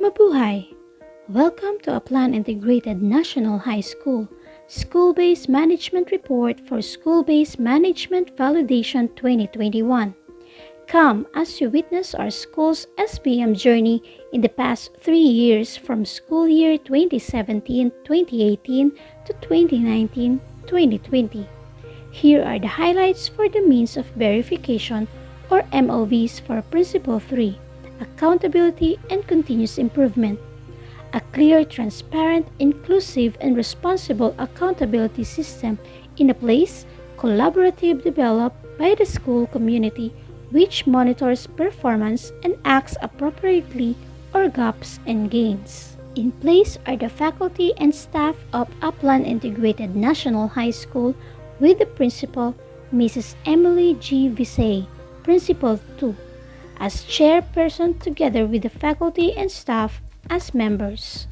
Mabuhay! Welcome to Upland Integrated National High School School-Based Management Report for School-Based Management Validation 2021. Come as you witness our school's SBM journey in the past 3 years from school year 2017-2018 to 2019-2020. Here are the highlights for the means of verification or MOVs for Principle 3. Accountability and continuous improvement. A clear, transparent, inclusive, and responsible accountability system in a place, collaborative developed by the school community which monitors performance and acts appropriately or gaps and gains. In place are the faculty and staff of Upland Integrated National High School with the principal, Mrs. Emily G. Visay, Principal 2. as chairperson together with the faculty and staff as members.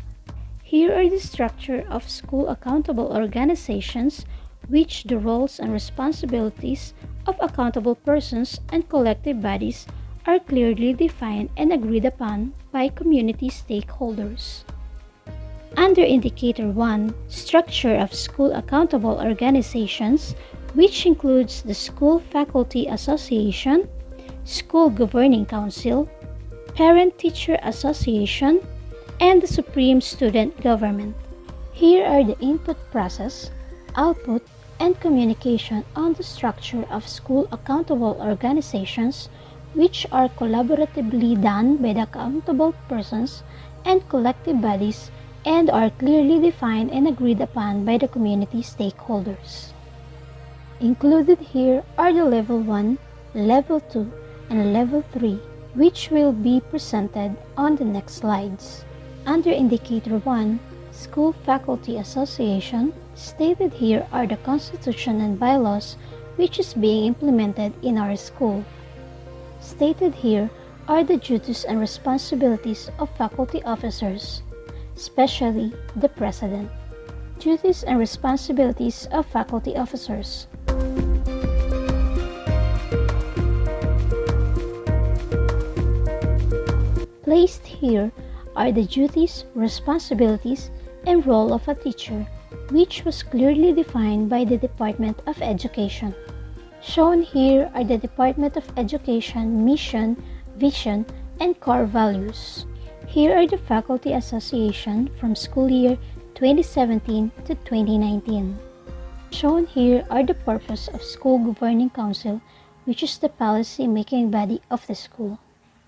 Here are the structure of school accountable organizations, which the roles and responsibilities of accountable persons and collective bodies are clearly defined and agreed upon by community stakeholders. Under Indicator 1, Structure of School Accountable Organizations, which includes the School Faculty Association, School Governing Council, Parent-Teacher Association, and the Supreme Student Government. Here are the input process, output, and communication on the structure of school accountable organizations, which are collaboratively done by the accountable persons and collective bodies and are clearly defined and agreed upon by the community stakeholders. Included here are the Level 1, Level 2, and Level 3, which will be presented on the next slides. Under Indicator 1, School Faculty Association, stated here are the Constitution and bylaws which is being implemented in our school. Stated here are the duties and responsibilities of faculty officers, especially the President. Duties and responsibilities of faculty officers. Placed here are the duties, responsibilities, and role of a teacher, which was clearly defined by the Department of Education. Shown here are the Department of Education mission, vision, and core values. Here are the Faculty Association from school year 2017 to 2019. Shown here are the purpose of School Governing Council, which is the policy-making body of the school.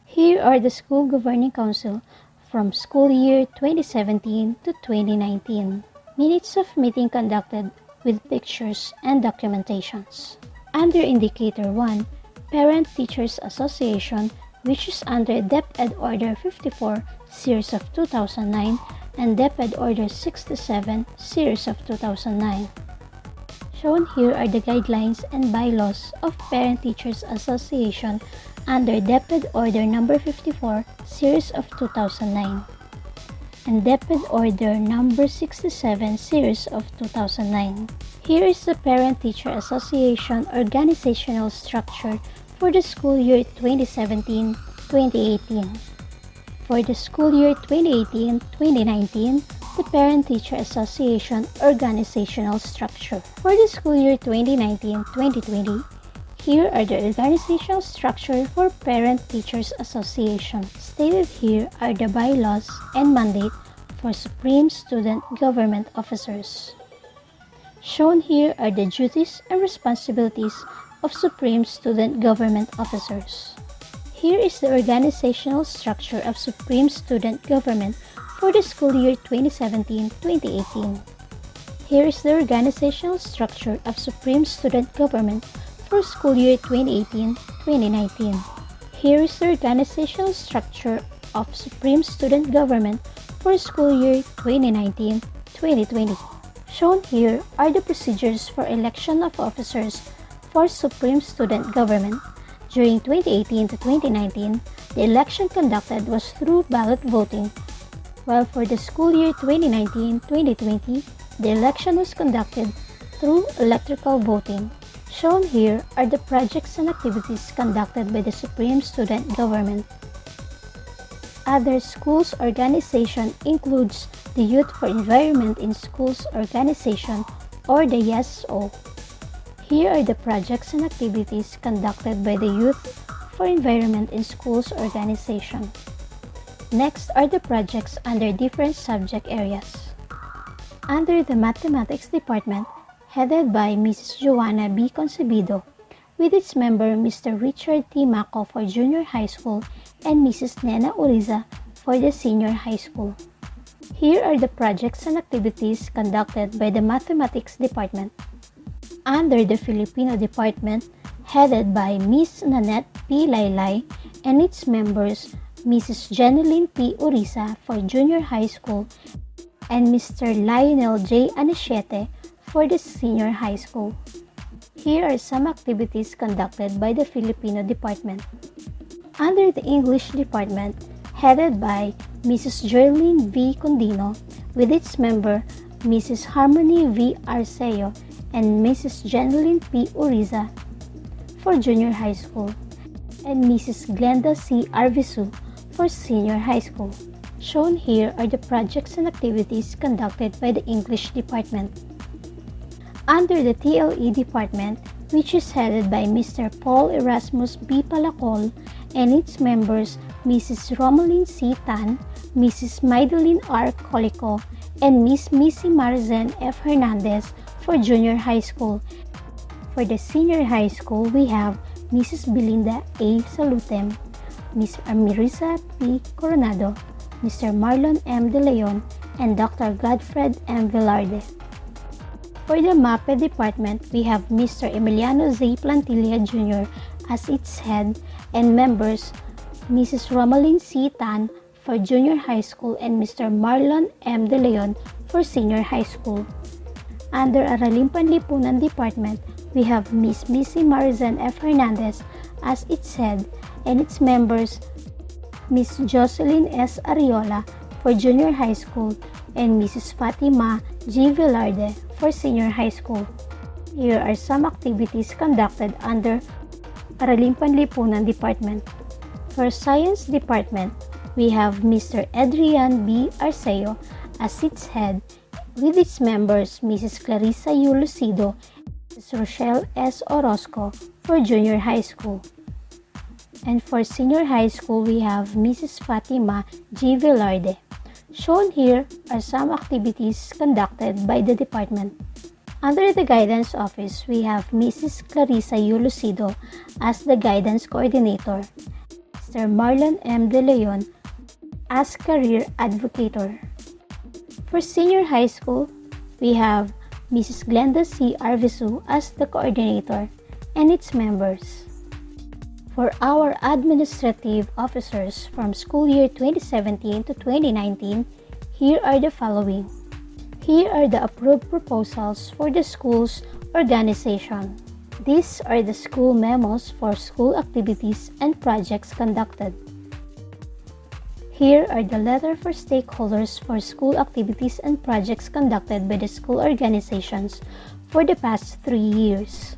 Here are the School Governing Council from school year 2017 to 2019. Minutes of meeting conducted with pictures and documentations. Under Indicator 1, Parent Teachers Association, which is under DepEd Order 54, Series of 2009, and DepEd Order 67, Series of 2009. Shown here are the guidelines and bylaws of Parent Teachers Association under DepEd Order Number 54, Series of 2009, and DepEd Order Number 67, Series of 2009. Here is the Parent Teacher Association organizational structure for the school year 2017-2018. For the school year 2018-2019, the Parent Teacher Association organizational structure. For the school year 2019-2020, here are the organizational structure for Parent Teachers Association. Stated here are the bylaws and mandate for Supreme Student Government Officers. Shown here are the duties and responsibilities of Supreme Student Government Officers. Here is the organizational structure of Supreme Student Government for the school year 2017-2018. Here is the organizational structure of Supreme Student Government for school year 2018-2019. Here is the organizational structure of Supreme Student Government for school year 2019-2020. Shown here are the procedures for election of officers for Supreme Student Government. During 2018 to 2019, the election conducted was through ballot voting, while for the school year 2019-2020, the election was conducted through electrical voting. Shown here are the projects and activities conducted by the Supreme Student Government. Other schools organization includes the Youth for Environment in Schools organization or the YESO. Here are the projects and activities conducted by the Youth for Environment in Schools organization. Next are the projects under different subject areas. Under the Mathematics Department, headed by Mrs. Joanna B. Concebido, with its member Mr. Richard T. Maco for Junior High School and Mrs. Nena Uriza for the Senior High School. Here are the projects and activities conducted by the Mathematics Department. Under the Filipino Department, headed by Ms. Nanette P. Laylay and its members Mrs. Jeneline P. Uriza for Junior High School and Mr. Lionel J. Anisiete for the Senior High School. Here are some activities conducted by the Filipino Department. Under the English Department, headed by Mrs. Jerlyn V. Condino, with its member Mrs. Harmony V. Arceo and Mrs. Jeneline P. Uriza for Junior High School, and Mrs. Glenda C. Arvisu for Senior High School. Shown here are the projects and activities conducted by the English Department. Under the TLE Department, which is headed by Mr. Paul Erasmus B. Palacol and its members Mrs. Romeline C. Tan, Mrs. Maideline R. Colico, and Miss Missy Marzen F. Hernandez for Junior High School. For the Senior High School, we have Mrs. Belinda A. Salutem, Ms. Amirisa P. Coronado, Mr. Marlon M. De Leon, and Dr. Godfred M. Velarde. For the MAPE Department, we have Mr. Emiliano Z. Plantilla Jr. as its head and members Mrs. Romeline C. Tan for Junior High School and Mr. Marlon M. De Leon for Senior High School. Under Araling Panlipunan Department, we have Miss Missy Marzen F. Hernandez as its head and its members Miss Jocelyn S. Ariola for Junior High School and Mrs. Fatima G. Velarde for Senior High School. Here are some activities conducted under Araling Panlipunan Department. For Science Department, we have Mr. Adrian B. Arceo as its head with its members Mrs. Clarissa U. Lucido and Mrs. Rochelle S. Orozco for Junior High School. And for Senior High School, we have Mrs. Fatima G. Velarde. Shown here are some activities conducted by the department. Under the Guidance Office, we have Mrs. Clarissa U. Lucido as the Guidance Coordinator, Mr. Marlon M. De Leon as Career Advocator. For Senior High School, we have Mrs. Glenda C. Arvisu as the Coordinator and its members. For our administrative officers from school year 2017 to 2019, here are the following. Here are the approved proposals for the school's organization. These are the school memos for school activities and projects conducted. Here are the letter for stakeholders for school activities and projects conducted by the school organizations for the past 3 years.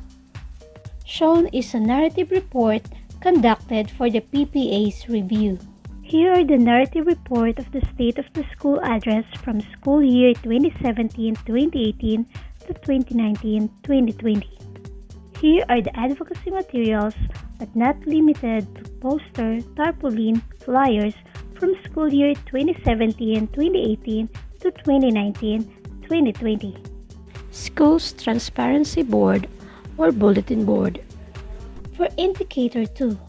Shown is a narrative report conducted for the PPA's review. Here are the narrative report of the state of the school address from school year 2017-2018 to 2019-2020. Here are the advocacy materials, but not limited to poster, tarpaulin, flyers from school year 2017-2018 to 2019-2020. School's Transparency Board or Bulletin Board. For Indicator 2,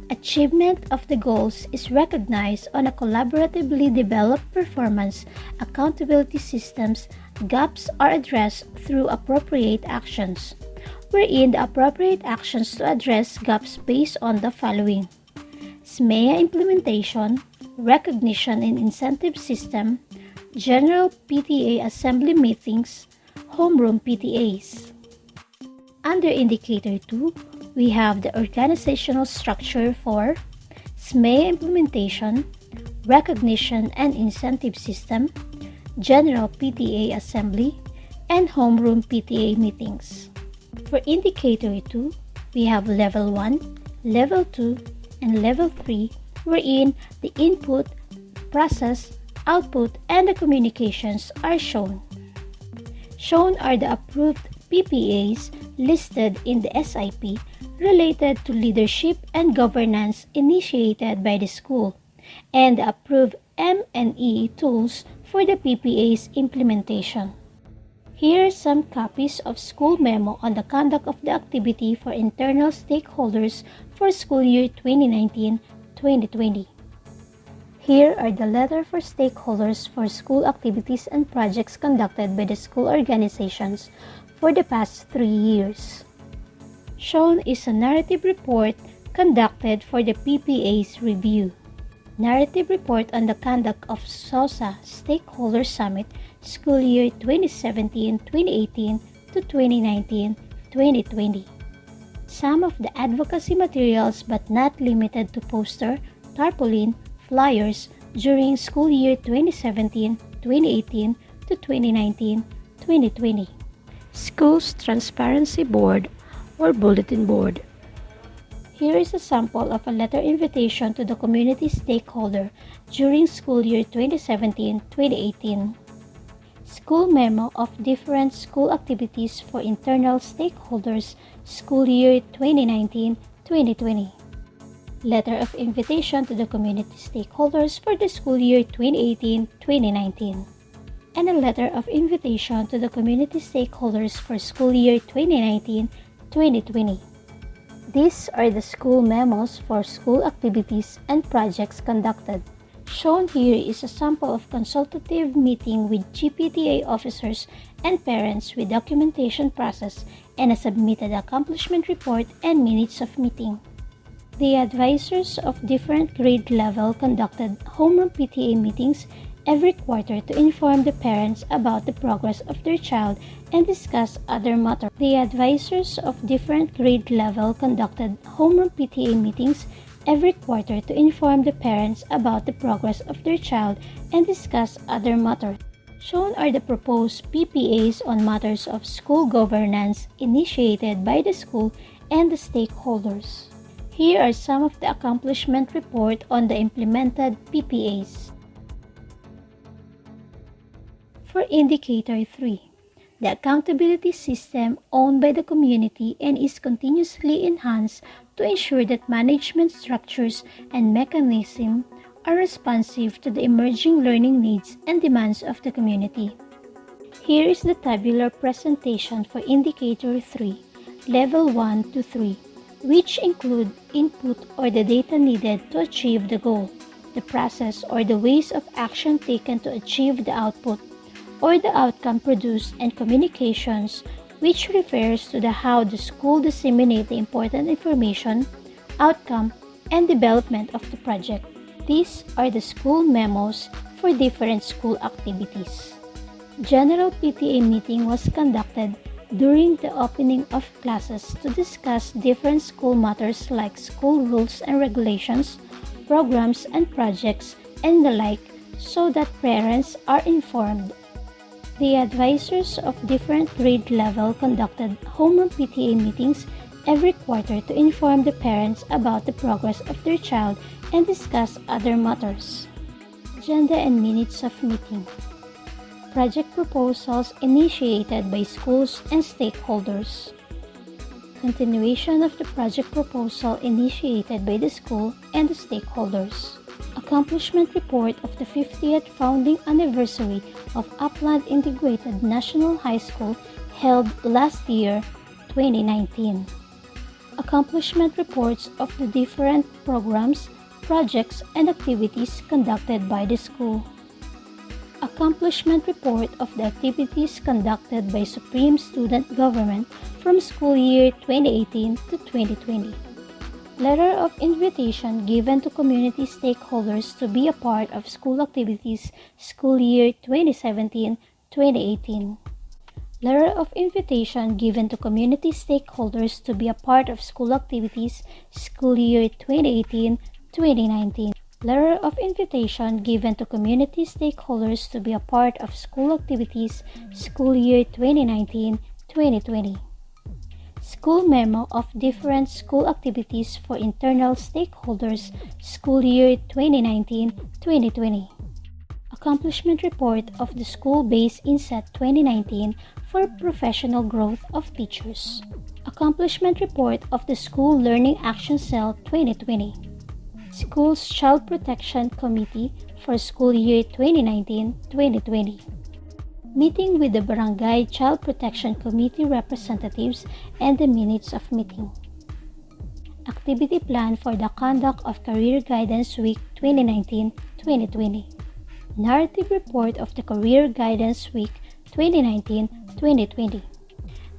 achievement of the goals is recognized on a collaboratively developed performance accountability systems. Gaps are addressed through appropriate actions, wherein the appropriate actions to address gaps based on the following: SMEA implementation, recognition and incentive system, general PTA assembly meetings, homeroom PTAs. Under Indicator 2, we have the organizational structure for SMEA implementation, recognition and incentive system, general PTA assembly, and homeroom PTA meetings. For Indicator 2, we have Level 1, Level 2, and Level 3 wherein the input, process, output, and the communications are shown. Shown are the approved PPAs listed in the SIP related to leadership and governance initiated by the school, and the approved M&E tools for the PPA's implementation. Here are some copies of school memo on the conduct of the activity for internal stakeholders for school year 2019-2020. Here are the letter for stakeholders for school activities and projects conducted by the school organizations for the past 3 years. Shown is a narrative report conducted for the PPA's review. Narrative report on the conduct of SOSA Stakeholder Summit school year 2017-2018 to 2019-2020. Some of the advocacy materials but not limited to poster, tarpaulin, flyers during school year 2017-2018 to 2019-2020. School's Transparency Board or Bulletin Board. Here is a sample of a letter invitation to the community stakeholder during school year 2017-2018. School memo of different school activities for internal stakeholders school year 2019-2020. Letter of invitation to the community stakeholders for the school year 2018-2019. And a letter of invitation to the community stakeholders for school year 2019-2020. These are the school memos for school activities and projects conducted. Shown here is a sample of consultative meeting with GPTA officers and parents with documentation process and a submitted accomplishment report and minutes of meeting. The advisors of different grade level conducted homeroom PTA meetings every quarter to inform the parents about the progress of their child and discuss other matters. The advisors of different grade level conducted homeroom PTA meetings every quarter to inform the parents about the progress of their child and discuss other matters. Shown are the proposed PPAs on matters of school governance initiated by the school and the stakeholders. Here are some of the accomplishment report on the implemented PPAs. For Indicator 3, the accountability system owned by the community and is continuously enhanced to ensure that management structures and mechanisms are responsive to the emerging learning needs and demands of the community. Here is the tabular presentation for Indicator 3, Level 1 to 3, which include input or the data needed to achieve the goal, the process or the ways of action taken to achieve the output, or the outcome produced, and communications, which refers to the how the school disseminate the important information, outcome, and development of the project. These are the school memos for different school activities. General PTA meeting was conducted during the opening of classes to discuss different school matters like school rules and regulations, programs and projects, and the like, so that parents are informed. The advisors of different grade level conducted homeroom PTA meetings every quarter to inform the parents about the progress of their child and discuss other matters. Agenda and minutes of meeting. Project proposals initiated by schools and stakeholders. Continuation of the project proposal initiated by the school and the stakeholders. Accomplishment report of the 50th founding anniversary of Upland Integrated National High School held last year, 2019. Accomplishment reports of the different programs, projects, and activities conducted by the school. Accomplishment report of the activities conducted by Supreme Student Government from school year 2018 to 2020. Letter of invitation given to community stakeholders to be a part of school activities school year 2017-2018. Letter of invitation given to community stakeholders to be a part of school activities school year 2018-2019. Letter of invitation given to community stakeholders to be a part of school activities school year 2019-2020. School memo of different school activities for internal stakeholders school year 2019-2020. Accomplishment report of the school-based INSET 2019 for professional growth of teachers. Accomplishment report of the School Learning Action Cell 2020. School's Child Protection Committee for school year 2019-2020. Meeting with the Barangay Child Protection Committee representatives and the minutes of meeting. Activity plan for the conduct of Career Guidance Week 2019-2020. Narrative report of the Career Guidance Week 2019-2020.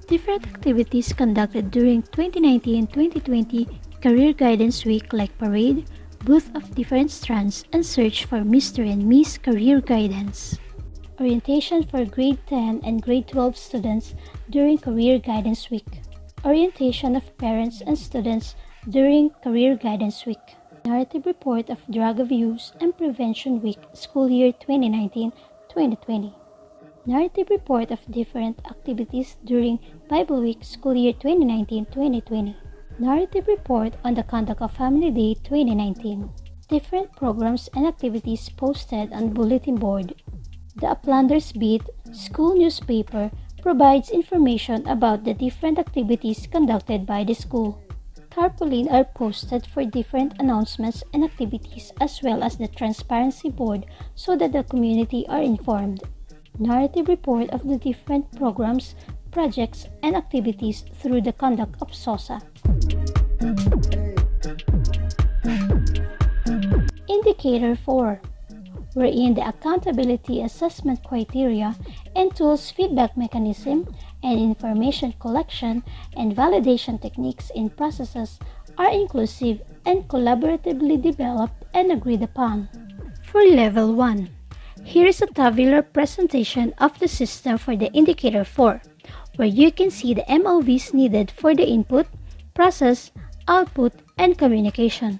Different activities conducted during 2019-2020 Career Guidance Week like parade, booth of different strands, and search for Mr. and Miss Career Guidance. Orientation for grade 10 and grade 12 students during Career Guidance Week. Orientation of parents and students during Career Guidance Week. Narrative report of Drug Abuse and Prevention Week school year 2019-2020. Narrative report of different activities during Bible Week school year 2019-2020. Narrative report on the conduct of Family Day 2019. Different programs and activities posted on bulletin board. The Uplanders Beat school newspaper provides information about the different activities conducted by the school. Tarpaulin are posted for different announcements and activities as well as the transparency board so that the community are informed. Narrative report of the different programs, projects, and activities through the conduct of SOSA. Indicator 4, wherein the accountability assessment criteria and tools feedback mechanism and information collection and validation techniques in processes are inclusive and collaboratively developed and agreed upon. For Level 1, here is a tabular presentation of the system for the Indicator 4, where you can see the MOVs needed for the input, process, output, and communication.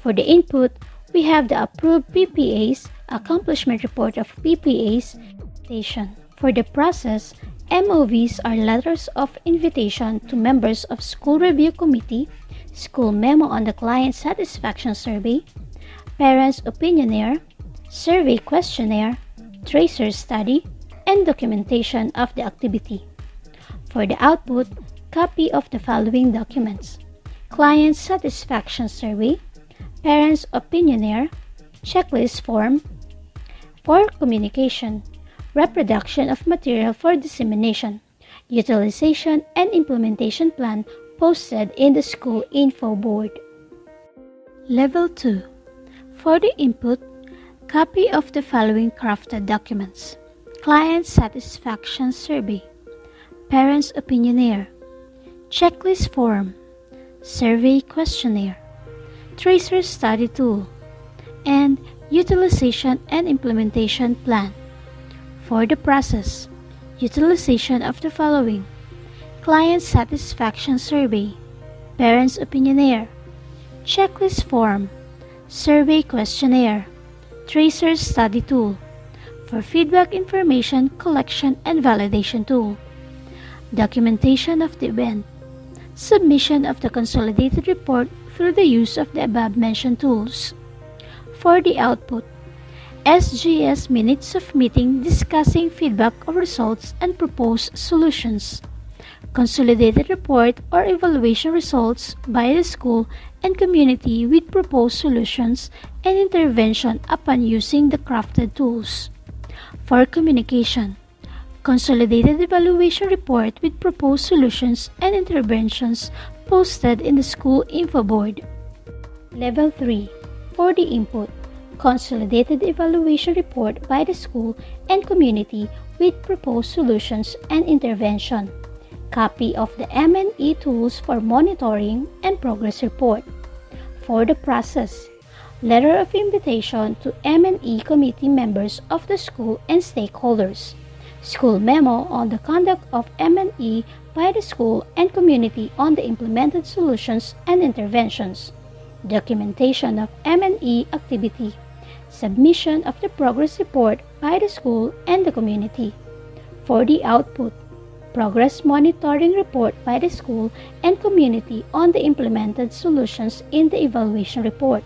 For the input, we have the approved PPAs, accomplishment report of PPAs, invitation. For the process, MOVs are letters of invitation to members of School Review Committee, school memo on the client satisfaction survey, parents' opinionaire, survey questionnaire, tracer study, and documentation of the activity. For the output, copy of the following documents: client satisfaction survey, parents' opinionaire, checklist form. For communication, reproduction of material for dissemination, utilization and implementation plan posted in the school info board. Level 2. For the input, copy of the following crafted documents: client satisfaction survey, parents' opinionaire, checklist form, survey questionnaire, tracer study tool, and utilization and implementation plan. For the process, utilization of the following: client satisfaction survey, parents' opinionaire, checklist form, survey questionnaire, tracer study tool. For feedback information collection and validation tool, documentation of the event, submission of the consolidated report through the use of the above-mentioned tools. For the output, SGS minutes of meeting discussing feedback of results and proposed solutions, consolidated report or evaluation results by the school and community with proposed solutions and intervention upon using the crafted tools. For communication, consolidated evaluation report with proposed solutions and interventions posted in the school info board. Level 3. For the input, consolidated evaluation report by the school and community with proposed solutions and intervention. Copy of the M&E tools for monitoring and progress report. For the process, letter of invitation to M&E committee members of the school and stakeholders. School memo on the conduct of M&E by the school and community on the implemented solutions and interventions. Documentation of M&E activity. Submission of the progress report by the school and the community. For the output, Progress monitoring report by the school and community on the implemented solutions in the evaluation report.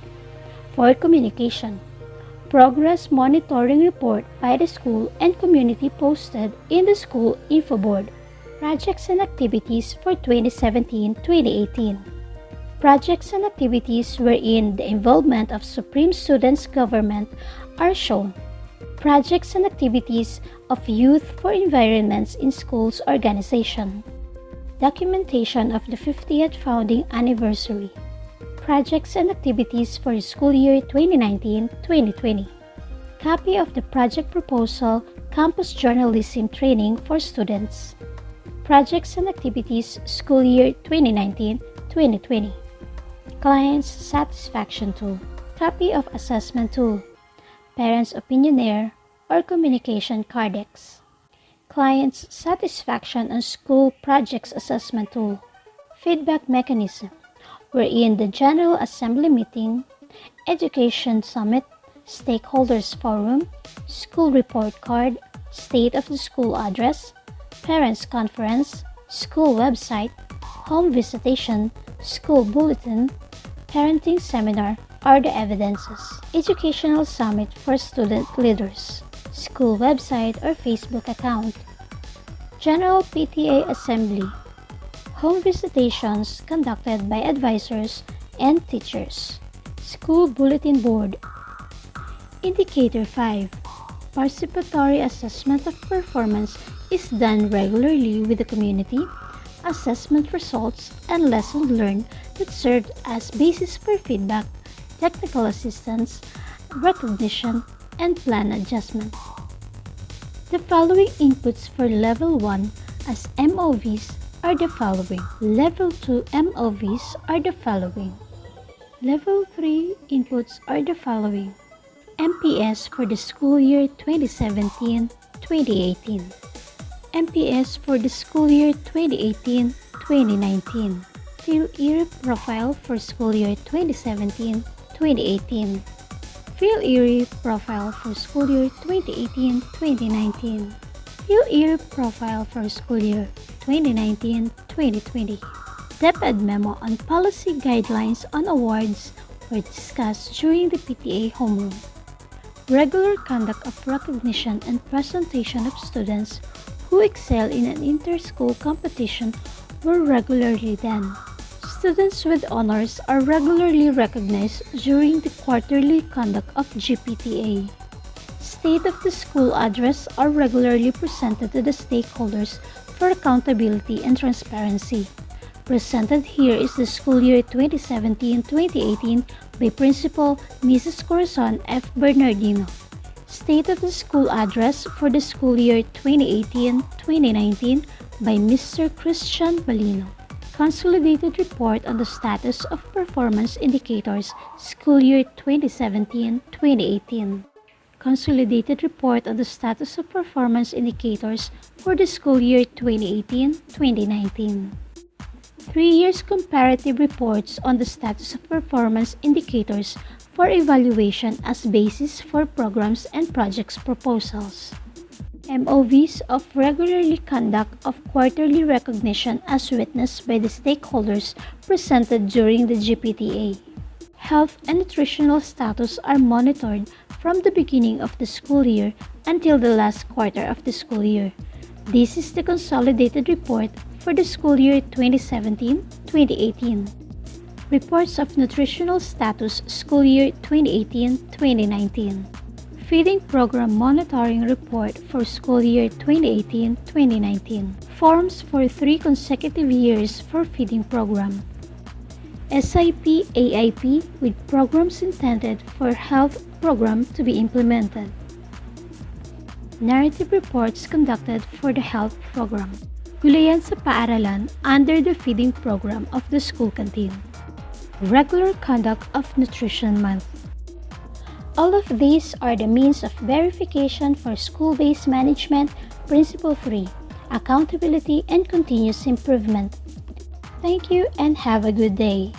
Forward communication. Progress monitoring report by the school and community posted in the school info board. Projects and activities for 2017-2018. Projects and activities wherein the involvement of Supreme Students Government are shown. Projects and activities of Youth for Environments in Schools organization. Documentation of the 50th founding anniversary. Projects and activities for the school year 2019-2020. Copy of the project proposal, Campus Journalism Training for Students. Projects and activities school year 2019-2020. Client's Satisfaction Tool. Copy of Assessment Tool. Parents' Opinionaire or Communication Cardex. Client's Satisfaction on School Projects Assessment Tool. Feedback Mechanism, wherein the General Assembly Meeting, Education Summit, Stakeholders Forum, School Report Card, State of the School Address, Parents Conference, School Website, Home Visitation, School Bulletin, Parenting Seminar are the evidences. Educational Summit for Student Leaders, School Website or Facebook account, General PTA Assembly, Home Visitations conducted by advisors and teachers, School Bulletin Board. Indicator 5. Participatory assessment of performance is done regularly with the community. Assessment results and lessons learned that served as basis for feedback, technical assistance, recognition, and plan adjustment. The following inputs for Level 1 as MOVs are the following. Level 2 MOVs are the following. Level 3 inputs are the following. MPS for the school year 2017-2018. MPS for the school year 2018-2019. Phil-ERI profile for school year 2017-2018. Phil-ERI profile for school year 2018-2019. Phil-ERI profile for school year 2019-2020. DepEd memo on policy guidelines on awards were discussed during the PTA homeroom. Regular conduct of recognition and presentation of students who excel in an inter-school competition were regularly done. Students with honors are regularly recognized during the quarterly conduct of GPTA. State of the school address are regularly presented to the stakeholders for accountability and transparency. Presented here is the school year 2017-2018 by Principal Mrs. Corazon F. Bernardino. State of the school address for the school year 2018-2019 by Mr. Christian Balino. Consolidated report on the status of performance indicators school year 2017-2018. Consolidated report on the status of performance indicators for the school year 2018-2019. 3 years comparative reports on the status of performance indicators for evaluation as basis for programs and projects proposals. MOVs of regularly conduct of quarterly recognition as witnessed by the stakeholders presented during the GPTA. Health and nutritional status are monitored from the beginning of the school year until the last quarter of the school year. This is the consolidated report for the school year 2017-2018. Reports of nutritional status school year 2018-2019. Feeding Program Monitoring Report for school year 2018-2019. Forms for 3 consecutive years for feeding program. SIP AIP with programs intended for health program to be implemented. Narrative reports conducted for the health program. Gulayan sa paaralan under the feeding program of the school canteen. Regular conduct of Nutrition Month. All of these are the means of verification for school-based management, Principle 3, accountability and continuous improvement. Thank you and have a good day.